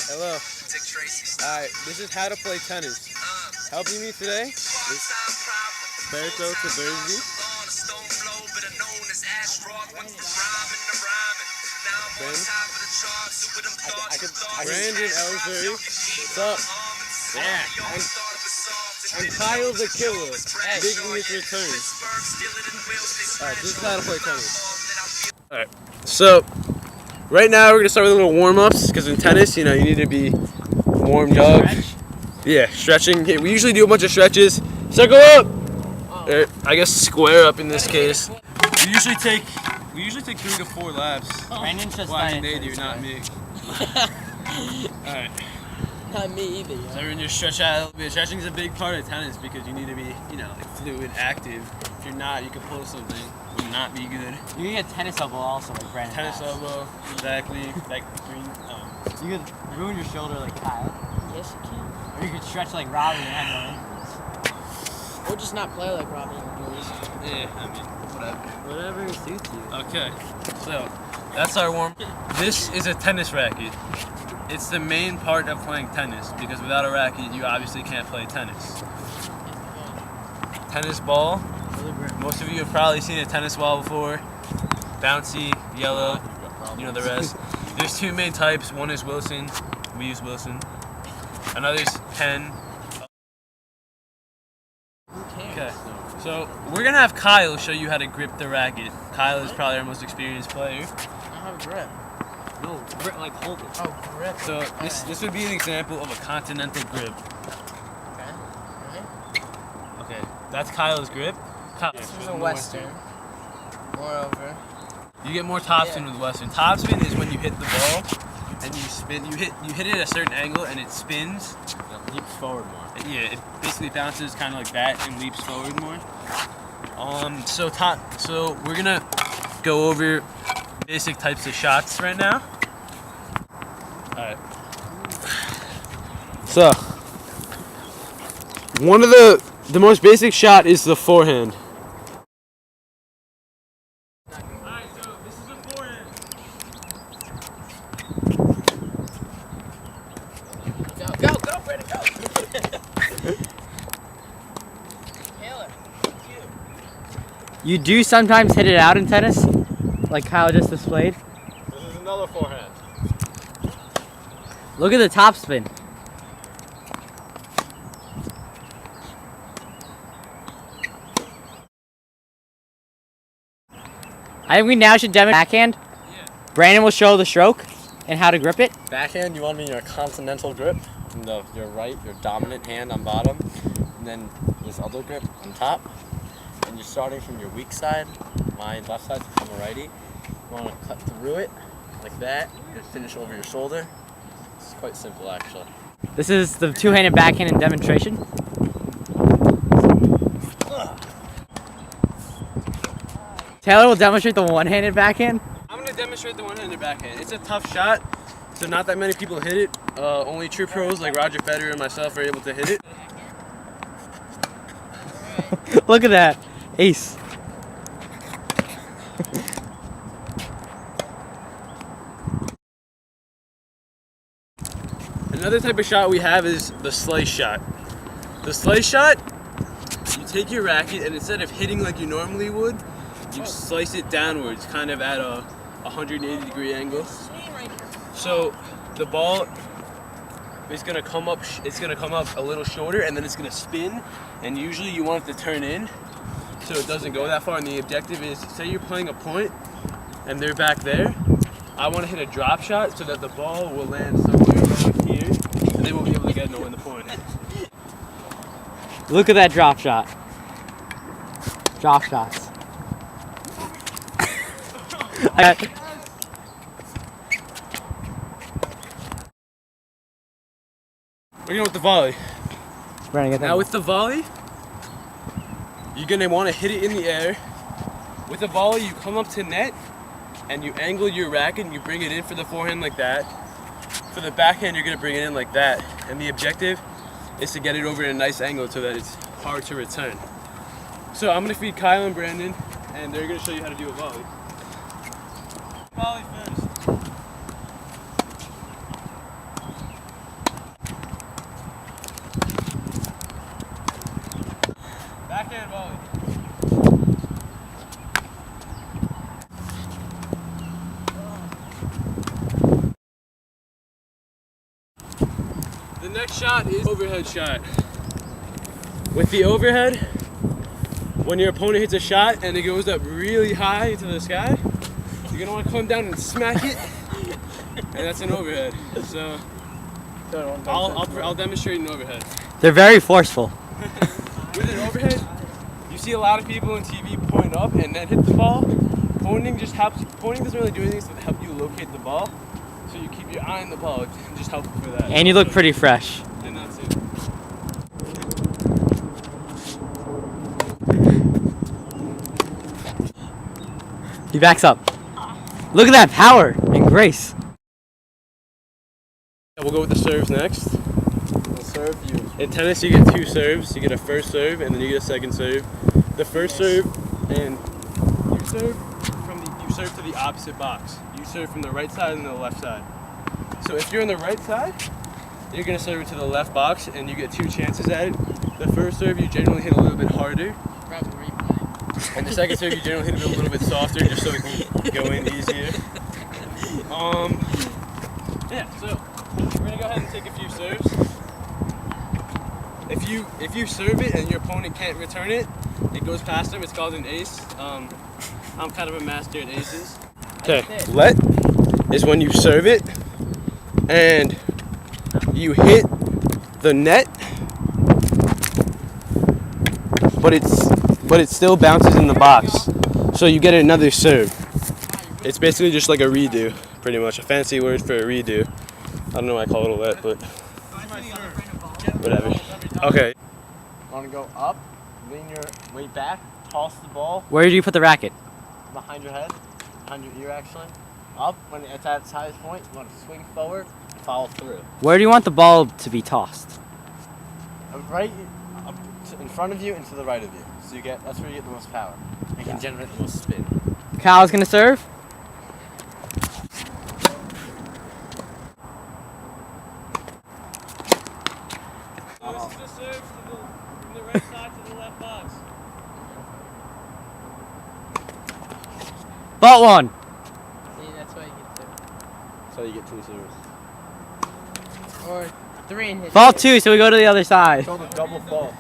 Hello. Alright, this is how to play tennis. Helping me today is Berto Taberzi. Brandon Ellsbury. What's up? Yeah. And Kyle the Killer making his return. Alright, this is how to play tennis. Alright, so right now we're going to start with a little warm-ups because in tennis, you know, you need to be warmed up. Yeah, stretching. We usually do a bunch of stretches. Circle up! Or, I guess square up in this case. We usually take 3 to 4 laps. Brandon's just Well, they do, not me. Alright. Not me either. So we're gonna just stretch out a little bit. Stretching is a big part of tennis because you need to be, you know, like fluid, active. If you're not, you can pull something. Would not be good. You can get tennis elbow also, like Brandon. Tennis elbow, exactly. Like green. You could ruin your shoulder like Kyle. Yes, you can. Or you could stretch like Robbie and have no injuries. Or just not play like Robbie and injuries. Yeah, I mean, whatever. Whatever suits you. Okay, so that's our warm. This is a tennis racket. It's the main part of playing tennis because without a racket, you obviously can't play tennis. Tennis ball. Most of you have probably seen a tennis ball before. Bouncy, yellow, you know the rest. There's 2 main types. One is Wilson. We use Wilson. Another's Penn. Okay, so we're gonna have Kyle show you how to grip the racket. Kyle is probably our most experienced player. I have a grip. No, grip, like hold it. Oh, grip. So this would be an example of a continental grip. Okay. Right. Okay, that's Kyle's grip. Kyle, This is a Western. Moreover. you get more topspin with Western. Topspin is when you hit the ball and you spin. You hit it at a certain angle and it spins. It leaps forward more. Yeah, it basically bounces kind of like that and leaps forward more. So we're gonna go over basic types of shots right now. Alright. So one of the most basic shot is the forehand. Alright, so this is the forehand. Go, Brandon, go! You do sometimes hit it out in tennis, like Kyle just displayed. This is another forehand. Look at the top spin. I think we now should demonstrate backhand. Yeah. Brandon will show the stroke and how to grip it. Backhand, you want me in your continental grip, and your right, your dominant hand on bottom, and then this other grip on top. And you're starting from your weak side, my left side, so I'm a righty. You want to cut through it like that, and finish over your shoulder. It's quite simple, actually. This is the two-handed backhand in demonstration. Taylor will demonstrate the one-handed backhand. I'm going to demonstrate the one-handed backhand. It's a tough shot, so not that many people hit it. Only true pros like Roger Federer and myself are able to hit it. Look at that. Ace. Another type of shot we have is the slice shot. The slice shot, you take your racket and instead of hitting like you normally would, you slice it downwards, kind of at a 180-degree angle. So the ball is gonna come up. It's gonna come up a little shorter, and then it's gonna spin. And usually you want it to turn in, so it doesn't go that far. And the objective is, say you're playing a point, and they're back there. I want to hit a drop shot so that the ball will land somewhere around here, and they won't be able to get no in the point. Look at that drop shot. Drop shots. We're going with the volley. Brandon, get that. Now with the volley, you're gonna want to hit it in the air. With the volley, you come up to net and you angle your racket and you bring it in for the forehand like that. For the backhand, you're gonna bring it in like that. And the objective is to get it over at a nice angle so that it's hard to return. So I'm gonna feed Kyle and Brandon, and they're gonna show you how to do a volley. Volley first. next shot is overhead shot. With the overhead, when your opponent hits a shot and it goes up really high into the sky, you're gonna want to come down and smack it, and that's an overhead. So I'll demonstrate an overhead. They're very forceful. With an overhead, you see a lot of people on TV point up and then hit the ball. Pointing doesn't really do anything to help you locate the ball. So you keep your eye on the ball and just help for that. And you look pretty fresh. And that's it. He backs up. Look at that power and grace. We'll go with the serves next. We'll serve you. In tennis, you get 2 serves. You get a first serve and then you get a second serve. The first serve, and you serve to the opposite box. You serve from the right side and the left side. So if you're on the right side, you're gonna serve it to the left box, and you get 2 chances at it. The first serve, you generally hit a little bit harder. And the second serve, you generally hit it a little bit softer, just so it can go in easier. Yeah. So we're gonna go ahead and take a few serves. If you serve it and your opponent can't return it, it goes past them. It's called an ace. I'm kind of a master at aces. Okay. Let is when you serve it and you hit the net, but it still bounces in the box, so you get another serve. It's basically just like a redo, pretty much a fancy word for a redo. I don't know why I call it a let, but whatever. Okay. Want to go up, lean your weight back, toss the ball Where do you put the racket? behind your head, behind your ear actually. Up, when it's at its highest point, you want to swing forward, follow through. Where do you want the ball to be tossed? Right up in front of you and to the right of you. So that's where you get the most power. You can generate the most spin. Kyle's gonna serve. This is the serve from the right side to the left box. Ball one. See, that's why you get So you get 2 serves. 2. Or 3 and hit. Fault 2, so we go to the other side. Called a double fault.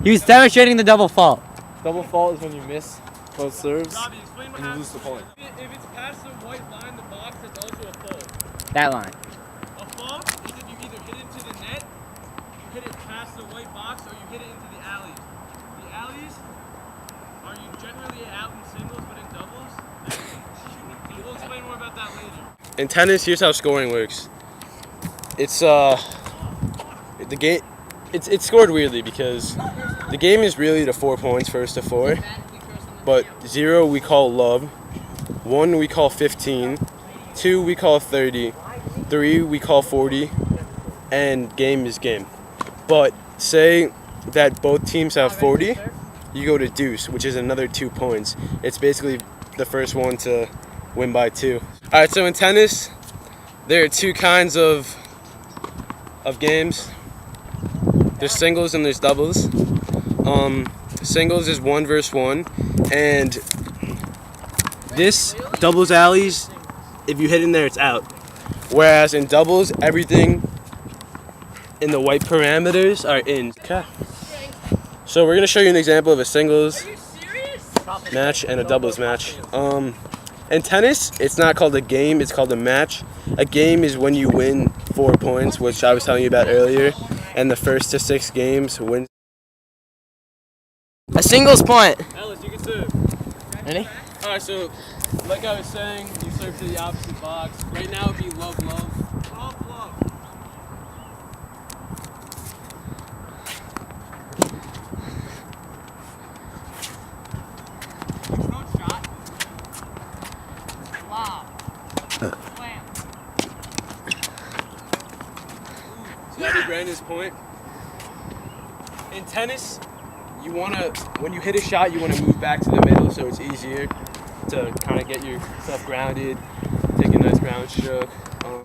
He was demonstrating the double fault. Double fault is when you miss both serves Robbie, explain what and you happens. lose the point. If it's past the white line in the box, that's also a fault. That line. A fault is if you either hit into the net, you hit it past the white box, or you hit it into the alleys. The alleys are you generally out in singles, but in doubles. We'll explain more about that later. In tennis, here's how scoring works. It's the game. It's scored weirdly because the game is really the 4 points, first to 4. But 0 we call love, 1 we call 15, 2 we call 30, 3 we call 40, and game is game. But say that both teams have 40, you go to deuce, which is another 2 points. It's basically the first one to win by 2. All right, so in tennis, there are 2 kinds of games. There's singles and there's doubles. Singles is 1 versus 1, and this doubles alleys, if you hit in there, it's out. Whereas in doubles, everything in the white parameters are in. Okay. So we're gonna show you an example of a singles match and a doubles match. In tennis, it's not called a game, it's called a match. A game is when you win 4 points, which I was telling you about earlier, and the first to 6 games win. A singles point. Ellis, you can serve. Ready? Alright, so like I was saying, you serve to the opposite box. Right now it'd be love, love. Love, love. Shot. Wow. Slam. So that'd be Brandon's point. In tennis, when you hit a shot, you want to move back to the middle so it's easier to kind of get yourself grounded, take a nice ground stroke.